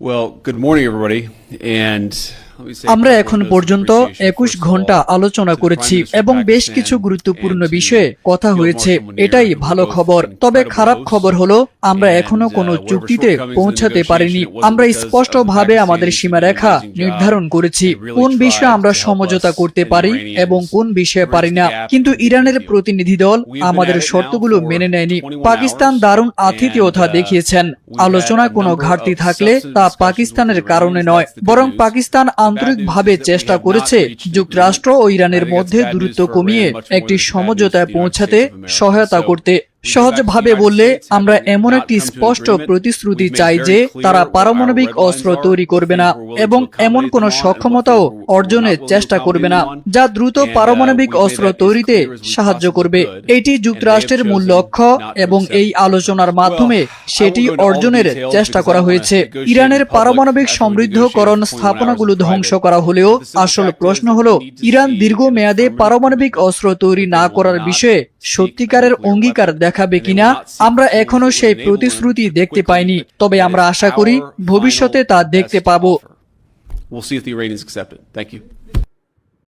Well, good morning, everybody. And আমরা এখন পর্যন্ত ২১ ঘন্টা আলোচনা করেছি এবং বেশ কিছু গুরুত্বপূর্ণ বিষয়ে কথা হয়েছে। এটাই ভালো খবর। তবে খারাপ খবর হলো আমরা এখনো কোনো চুক্তিতে পৌঁছাতে পারিনি। আমরা স্পষ্টভাবে আমাদের সীমারেখা নির্ধারণ করেছি, কোন বিষয়ে আমরা সমঝোতা করতে পারি এবং কোন বিষয়ে পারি না। কিন্তু ইরানের প্রতিনিধি দল আমাদের শর্তগুলো মেনে নেয়নি। পাকিস্তান দারুণ আতিথেয়তা দেখিয়েছেন। আলোচনায় কোনো ঘাটতি থাকলে তা পাকিস্তানের কারণে নয়, বরং পাকিস্তান আন্তরিকভাবে চেষ্টা করেছে যুক্তরাষ্ট্র ও ইরানের মধ্যে দূরত্ব কমিয়ে একটি সমঝোতায় পৌঁছাতে সহায়তা করতে। সহজভাবে বললে আমরা এমন একটি স্পষ্ট প্রতিশ্রুতি চাই যে তারা পারমাণবিক অস্ত্র তৈরি করবে না এবং এমন কোন সক্ষমতাও অর্জনের চেষ্টা করবে না যা দ্রুত পারমাণবিক অস্ত্র তৈরিতে সাহায্য করবে। এটি যুক্তরাষ্ট্রের মূল লক্ষ্য এবং এই আলোচনার মাধ্যমে সেটি অর্জনের চেষ্টা করা হয়েছে। ইরানের পারমাণবিক সমৃদ্ধকরণ স্থাপনাগুলো ধ্বংস করা হলেও আসল প্রশ্ন হলো ইরান দীর্ঘমেয়াদে পারমাণবিক অস্ত্র তৈরি না করার বিষয়ে সত্যিকারের অঙ্গীকার দেখাবে কিনা। আমরা এখনো সেই প্রতিশ্রুতি দেখতে পাইনি, তবে আমরা আশা করি ভবিষ্যতে তা দেখতে পাবো। We'll see if the Iranians accept it. Thank you.